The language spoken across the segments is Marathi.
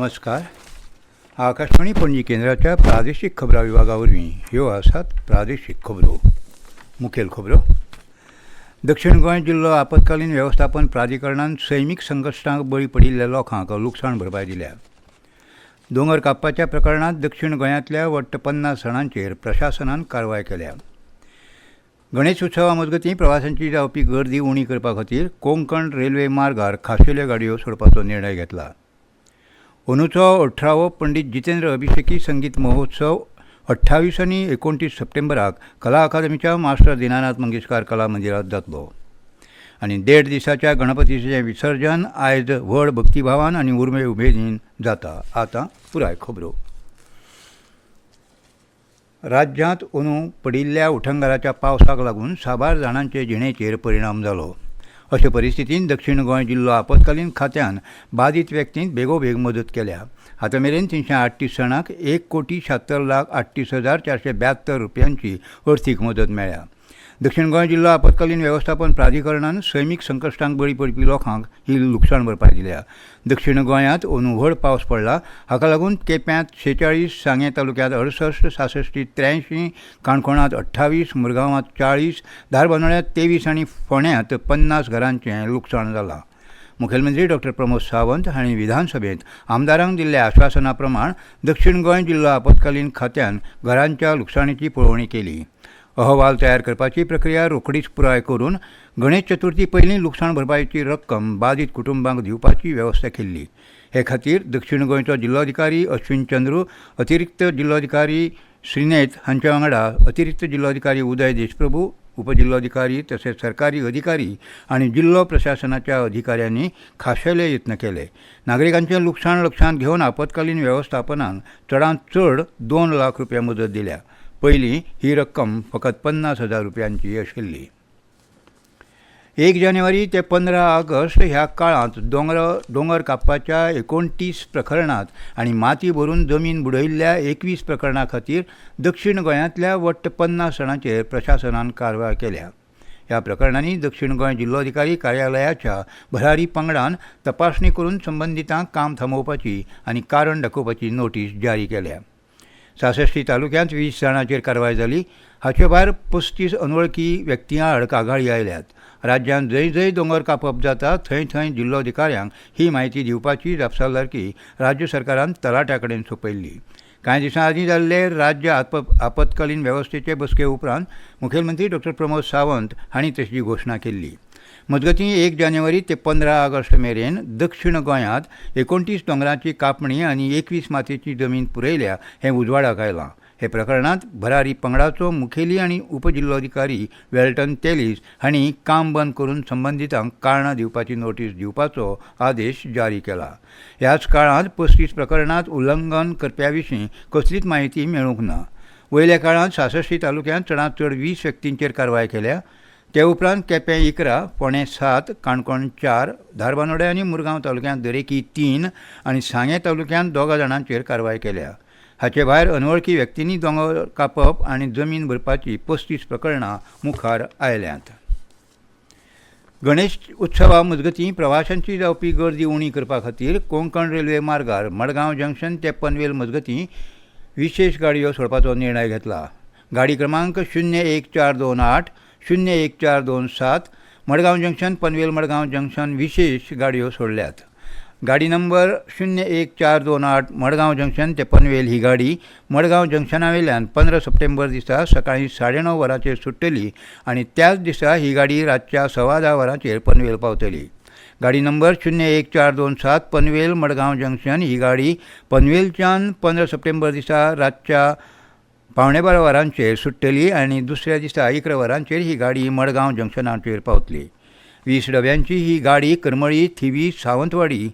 नमस्कार. आकाशवाणी पणजी केंद्राच्या प्रादेशीक खबरां विभागावरवीं ह्यो आसात प्रादेशीक खबरो. मुखेल खबरो. दक्षिण गोंय जिल्लो आपतकालीन वेवस्थापन प्राधिकरणान सैमीक संकश्टांक बळी पडिल्ल्या लोकांक लुकसाण भरपाय दिल्या. दोंगर कापपाच्या प्रकरणांत दक्षिण गोंयांतल्या वट्ट 50 जाणांचेर प्रशासनान कारवाय केल्या. गणेश उत्सवा मजगतीं प्रवाशांची जावपी गर्दी उणी करपा खातीर कोंकण रेल्वे मार्गार खाशेल्यो गाडयो सोडपाचो निर्णय घेतला. अंदूचो 18वो पंडीत जितेंद्र अभिषेकी संगीत महोत्सव 28 आनी 29 सप्टेंबराक कला अकादमीच्या मास्टर दिनानाथ मंगेशकार कला मंदिरांत जातलो. आनी 1.5 दिसाच्या गणपतीचें विसर्जन आयज व्हड भक्तिभावान आनी उर्मे उमेदीन जाता. आतां पुराय खबरो. राज्यांत अंदू पडिल्ल्या उटंगाराच्या पावसाक लागून 6 जाणांचे जिणेचेर परिणाम जालो. अशे परिस्थितींत दक्षिण गोंय जिल्लो आपतकालीन खात्यान बाधित व्यक्तींक बेगोबेग मदत केल्या. हाता मेरेन 338 जाणांक 1,76,38,472 रुपयांची अर्थीक मदत मेळ्ळ्या. दक्षिण गोंय जिल्लो आपतकालीन वेवस्थापन प्राधिकरणान सैमीक संकश्टांक बळी पडपी लोकांक ही लुकसाण भरपाय दिल्या. दक्षिण गोंयांत अंदू व्हड पावस पडला. हाका लागून केप्यांत 46, सांगे तालुक्यांत 68, सासश्टीत 83, काणकोणांत 28, मुरगांवांत 40, धारबांदोड्यांत 23 आनी फोंड्यांत 50 घरांचें लुकसाण जालां. मुखेलमंत्री डॉ प्रमोद सावंत हांणी विधानसभेंत आमदारांक दिल्ल्या आश्वासना प्रमाण दक्षिण गोंय जिल्लो आपतकालीन खात्यान घरांच्या लुकसाणीची पळोवणी केली. अहवाल तयार करपाची प्रक्रिया रोखडीच पुराय करून गणेश चतुर्थी पयलीं लुकसाण भरपायेची रक्कम बाधित कुटुंबांक दिवपाची वेवस्था केल्ली. हे खातीर दक्षिण गोंयचो जिल्लोधिकारी अश्विन चंद्रू, अतिरिक्त जिल्लोधिकारी श्रीनेथ हांच्या वांगडा अतिरिक्त जिल्लोधिकारी उदय देशप्रभू, उपजिल्लोधिकारी तशेंच सरकारी अधिकारी आनी जिल्लो प्रशासनाच्या अधिकाऱ्यांनी खाशेले यत्न केले. नागरिकांचें लुकसाण लक्षांत घेवन आपतकालीन वेवस्थापनान चडांत चड 2 लाख रुपया मदत दिल्या. पयलीं ही रक्कम फकत 50,000 रुपयांची आशिल्ली. 1 जानेवारी ते 15 ऑगस्ट ह्या काळांत दोंगर कापपाच्या 29 प्रकरणांत आनी माती भरून जमीन बुडयल्ल्या 21 प्रकरणां खातीर दक्षिण गोंयांतल्या वट्ट 50 जाणांचेर प्रशासनान कारवाय केल्या. ह्या प्रकरणांनी दक्षिण गोंय जिल्लोधिकारी कार्यालयाच्या भरारी पंगडान तपासणी करून संबंदितांक काम थांबोवपाची आनी कारण दाखोवपाची नोटीस जारी केल्या. 66 तालुक्यांत 20 जाणांचेर कारवाय जाली. हाचे भायर 35 अनवळखी व्यक्तीं आड कागाळी आयल्यात. राज्यांत जंय जंय दोंगर कापप जाता थंय थंय जिल्लोधिकाऱ्यांक ही म्हायती दिवपाची जापसालदारकी राज्य सरकारान तलाट्या कडेन सोपयल्ली. कांय दिसां आदीं जाल्ले राज्य आपतकालीन वेवस्थेचे बसके उपरांत मुखेलमंत्री डॉ प्रमोद सावंत हांणी तशी घोशणा केल्ली. मजगतीं 1 जानेवारी ते 15 ऑगस्ट मेरेन दक्षिण गोंयांत 29 दोंगरांची कापणी आनी 21 मातयेची जमीन पुरयल्या हें उजवाडाक आयलां. हे प्रकरणांत भरारी पंगडाचो मुखेली आनी उपजिल्लोधिकारी वेल्टन तेलीस हांणी काम बंद करून संबंदितांक कारणां दिवपाची नोटीस दिवपाचो आदेश जारी केला. ह्याच काळांत 35 प्रकरणांत उल्लंघन करप्या विशीं कसलीच म्हायती मेळूंक ना. वयल्या काळांत 66 तालुक्यांत चडांत चड 20 व्यक्तींचेर कारवाय केल्या. ते उपरांत केपें 11, फोंडें 7, काणकोण 4, धारबांदोड्या आनी मुरगांव तालुक्यांत दरेकी 3 आनी सांगे तालुक्यांत 2 जाणांचेर कारवाय केल्या. हाचे भायर अनवळखी व्यक्तींनी दोंगर कापप आनी जमीन भरपाची 35 प्रकरणां मुखार आयल्यांत. गणेश उत्सवा मजगतीं प्रवाशांची जावपी गर्दी उणी करपा खातीर कोंकण रेल्वे मार्गार मडगांव जंक्शन ते पनवेल मजगतीं विशेश गाडयो सोडपाचो निर्णय घेतला. गाडी क्रमांक 01428, 01427 मडगांव जंक्शन पनवेल मडगांव जंक्शन विशेष गाडयो सोडल्यात. गाडी नंबर 01428 मडगांव जंक्शन ते पनवेल ही गाडी मडगांव जंक्शनावेल्यान 15 सप्टेंबर दिसा सकाळीं 9:30 वरांचेर सुट्टली आनी त्याच दिसा ही गाडी रातच्या 10:15 वरांचेर पनवेल पावतली. गाडी नंबर 01427 पनवेल मडगांव जंक्शन ही गाडी पनवेलच्यान 15 सप्टेंबर दिसा रातच्या 11:15 वरांचेर सुट्टली आनी दुसऱ्या दिसा 11 वरांचेर ही गाडी मडगांव जंक्शनाचेर पावतली. 20 डब्यांची ही गाडी Karmali, Thivim, Sawantwadi,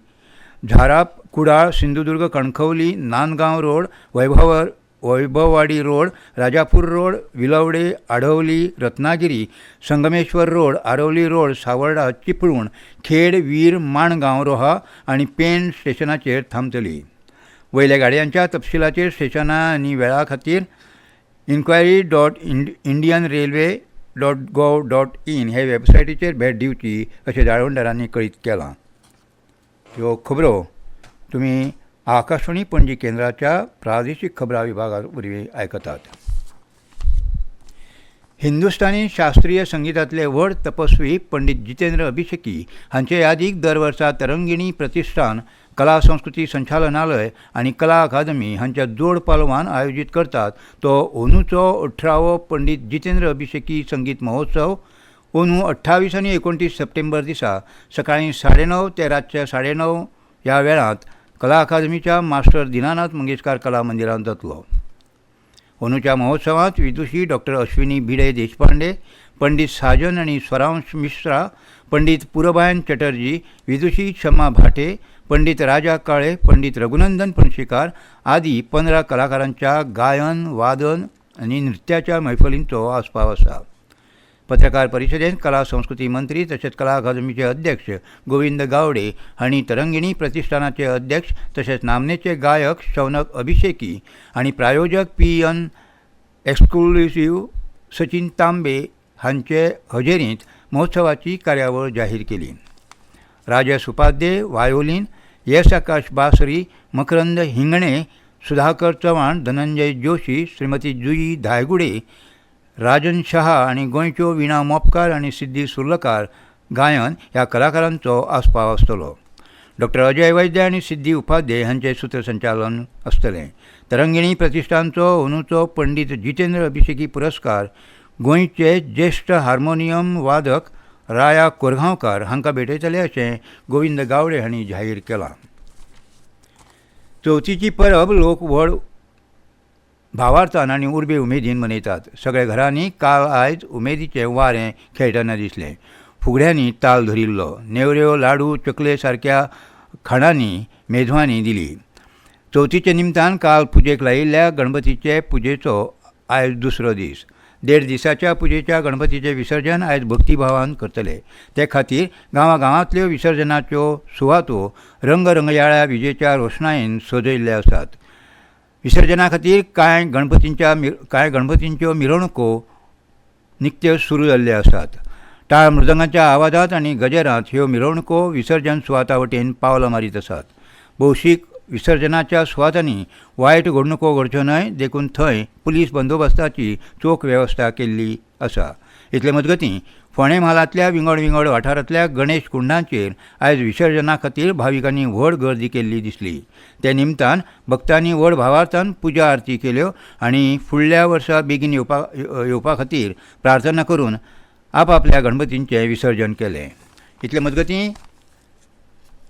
Zarap, Kudal, Sindhudurg, Kankavli, Nandgaon road, Vaibhavwadi road, Rajapur road, Vilavade, Adavali, Ratnagiri, Sangameshwar road, Aravali road, Savarda, Chiplun, Khed, Veer, Mangaon, Roha आनी पेण स्टेशनाचेर थांबतली. वयल्या गाडयांच्या तपशिलाचेर स्टेशनां आनी वेळा खातीर inquiry.indianrailway.gov.in हे वेबसायटीचेर भेट दिवची अशें जाळवणदारांनी कळीत केलां. ह्यो खबरो तुमी आकाशवाणी पणजी केंद्राच्या प्रादेशीक खबरां विभागावरवीं आयकतात. हिंदुस्थानी शास्त्रीय संगीतांतले व्हड तपस्वी पंडीत जितेंद्र अभिषेकी हांचे यादीक दर वर्सा तरंगिणी प्रतिश्ठान, कला संस्कृती संचालनालय आनी कला अकादमी हांच्या जोड पालवान आयोजीत करतात तो अंदूचो 18वो पंडीत जितेंद्र अभिषेकी संगीत महोत्सव अंदू 28 आनी 29 सप्टेंबर दिसा सकाळीं 9:30 ते रातचे 9:30 ह्या वेळांत कला अकादमीच्या मास्टर दिनानाथ मंगेशकार कला मंदिरांत जातलो. अंदूच्या महोत्सवांत विदुषी डॉक्टर अश्विनी भिडे देशपांडे, पंडीत साजन आनी स्वरांश मिश्रा, पंडीत पुरबायन चटर्जी, विदुषी शम्मा भाटे, पंडीत राजा काळे, पंडीत रघुनंदन पणशीकार आदी 15 कलाकारांच्या गायन, वादन आनी नृत्याच्या मैफलींचो आस्पाव आसा. पत्रकार परिशदेंत कला संस्कृती मंत्री तशेंच कला अकादमीचे अध्यक्ष गोविंद गावडे हांणी तरंगिणी प्रतिश्ठानाचे अध्यक्ष तशेंच नामनेचे गायक शौनक अभिषेकी आनी प्रायोजक PN एक्सक्लुसिव्ह सचिन तांबे हांचे हजेरींत महोत्सवाची कार्यावळ जाहीर केली. राजेश उपाध्ये वायोलीन, येस आकाश बासरी, मकरंद हिंगणे, सुधाकर चव्हाण, धनंजय जोशी, श्रीमती जुई धायगुडे, राजन शहा आनी गोंयच्यो विणा मोपकार आनी सिद्धी सुर्लकार गायन ह्या कलाकारांचो आस्पाव आसतलो. डॉक्टर अजय वैद्य आनी सिद्धी उपाध्ये हांचे सूत्रसंचालन आसतलें. तरंगिणी प्रतिश्ठानचो अंदूचो पंडीत जितेंद्र अभिषेकी पुरस्कार गोंयचे ज्येश्ठ हार्मोनियम वादक राया कोरगांवकार हांकां भेटयतले अशें गोविंद गावडे हांणी जाहीर केलां. चवथीची परब लोक व्हड भावार्थान आनी उर्बे उमेदीन मनयतात. सगळ्या घरांनी काल आयज उमेदीचें वारें खेळटना दिसलें. फुगड्यांनी ताल धरिल्लो. नेवऱ्यो, लाडू, चकले सारक्या खाणांनी मेजवानी दिली. चवथीचे निमतान काल पुजेक लायिल्ल्या गणपतीचे पुजेचो आयज दुसरो दीस. 1.5 दिसाच्या पुजेच्या गणपतीचें विसर्जन आयज भक्तिभावान करतले. ते खातीर गांवांतल्यो विसर्जनाच्यो सुवातो रंगरंगयाळ्या विजेच्या रोशनायेन सजयल्ल्यो आसात. विसर्जना खातीर कांय गणपतींच्यो मिरवणुको नित्य सुरू जाल्ल्यो आसात. टाळ मृदंगाच्या आवाजांत आनी गजरांत ह्यो मिरवणुको विसर्जन सुवाता वटेन पावलां मारीत आसात. भौशीक विसर्जनाच्या सुवातांनी वायट घडणुको घडच्यो न्हय देखून थंय पुलीस बंदोबस्ताची चोख वेवस्था केल्ली आसा. इतले मजगतीं फोंडे म्हालांतल्या विंगड वाठारांतल्या गणेश कुंडांचेर आयज विसर्जना खातीर भाविकांनी व्हड गर्दी केल्ली दिसली. ते निमतान भक्तांनी व्हड भावार्थान पुजा आरती केल्यो आनी फुडल्या वर्सा बेगीन येवपा खातीर प्रार्थना करून आपआपल्या गणपतींचें विसर्जन केलें. इतले मजगतीं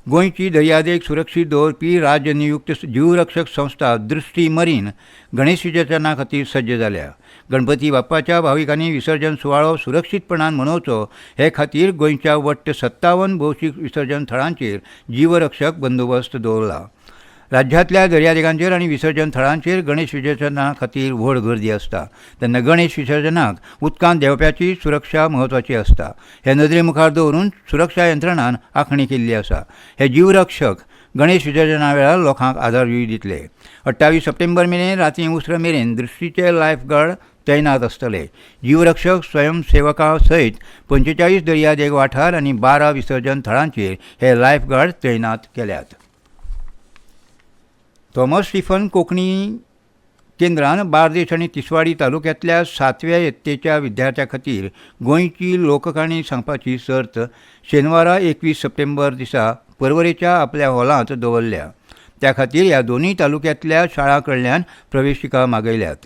गोंयची दर्यादेग सुरक्षीत दवरपी राज्य नियुक्त जीवरक्षक संस्था दृश्टी मरीन गणेश विसर्जना खातीर सज्ज जाल्या. गणपती बाप्पाच्या भाविकांनी विसर्जन सुवाळो सुरक्षीतपणान मनोवचो हे खातीर गोंयच्या वट्ट 57 भौशीक विसर्जन थळांचेर जीवरक्षक बंदोबस्त दवरला. राज्यांतल्या दर्यादेगांचेर आनी विसर्जन थळांचेर गणेश विसर्जना खातीर व्हड गर्दी आसता. तेन्ना गणेश विसर्जनाक उदकांत देंवप्याची सुरक्षा म्हत्वाची आसता. हे नदरे मुखार दवरून सुरक्षा यंत्रणान आंखणी केल्ली आसा. हे जीवरक्षक गणेश विसर्जना वेळार लोकांक आदारूय दितले. 28 सप्टेंबर मेरेन रातीं उसर मेरेन दृश्टीचे लायफगार्ड तैनात आसतले. जीवरक्षक स्वयंसेवकां सयत 45 दर्यादेग वाठार आनी 12 विसर्जन थळांचेर हे लायफगार्ड तैनात केल्यात. थॉमस स्टीफन कोंकणी केंद्रान बार्देश आनी तिसवाडी तालुक्यांतल्या 7व्या यत्तेच्या विद्यार्थ्यां खातीर गोंयची लोककाणी सांगपाची सर्त शेनवारा 21 सप्टेंबर दिसा परवरेच्या आपल्या हॉलांत दवरल्या. त्या खातीर ह्या दोनूय तालुक्यांतल्या शाळां कडल्यान प्रवेशिका मागयल्यात.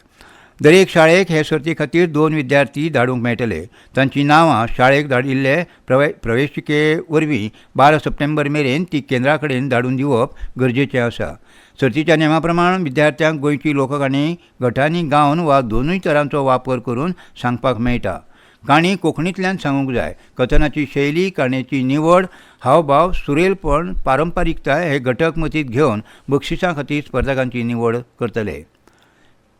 दरेक शाळेक हे सर्ती खातीर 2 विद्यार्थी धाडूंक मेळटले. तांची नांवां शाळेक धाडिल्ले प्रवेशिके वरवीं 12 सप्टेंबर मेरेन ती केंद्रा कडेन धाडून दिवप गरजेचें आसा. सर्तीच्या नेमा प्रमाण विद्यार्थ्यांक गोंयची लोककाणी गटांनी गावन वा दोनूय तरांचो वापर करून सांगपाक मेळटा. काणी कोंकणींतल्यान सांगूंक जाय. कथनाची शैली, काणयेची निवड, हावभाव, सुरेलपण, पारंपारीकताय हे घटक मतींत घेवन बक्षिसां खातीर स्पर्धकांची निवड करतले.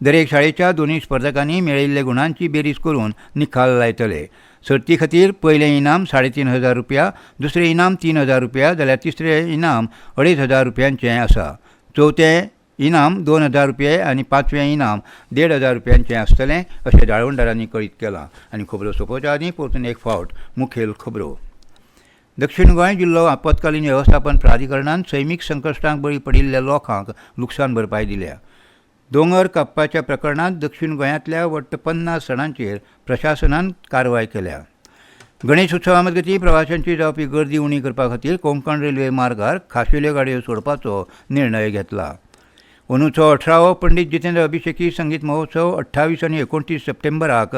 दरेक शाळेच्या दोनूय स्पर्धकांनी मेळयिल्ल्या गुणांची बेरीज करून निकाल लायतले. सर्ती खातीर पयलें इनाम 3,500 रुपया, दुसरें इनाम 3,000 रुपया जाल्यार तिसरें इनाम 2,500 रुपयांचें आसा. चवथें इनाम 2,000 रुपये आनी 5वें इनाम 1,500 रुपयांचें आसतलें अशें जाळवणदारांनी कळीत केलां. आनी खबरो सोंपोवच्या आदीं परतून एक फावट मुखेल खबरो. दक्षिण गोंय जिल्लो आपतकालीन वेवस्थापन प्राधिकरणान सैमीक संकश्टांक बळी पडिल्ल्या लोकांक लुकसाण भरपाय दिल्या. दोंगर कापपाच्या प्रकरणांत दक्षिण गोंयांतल्या वट्ट 50 जाणांचेर प्रशासनान कारवाय केल्या. गणेश उत्सवा मजगतीं प्रवाशांची जावपी गर्दी उणी करपा खातीर कोंकण रेल्वे मार्गार खाशेल्यो गाडयो सोडपाचो निर्णय घेतला. अंदूचो 18वो पंडीत जितेंद्र अभिषेकी संगीत महोत्सव 28 आनी 29 सप्टेंबराक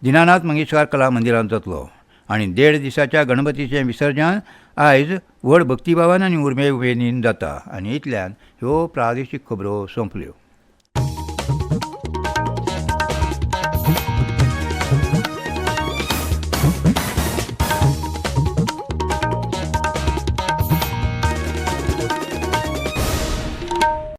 दिनानाथ मंगेशकार कला मंदिरांत जातलो आनी 1.5 दिसाच्या गणपतीचें विसर्जन आयज व्हड भक्तिभावान आनी उर्मे उमेदीन जाता. आनी इतल्यान ह्यो प्रादेशीक खबरो सोंपल्यो.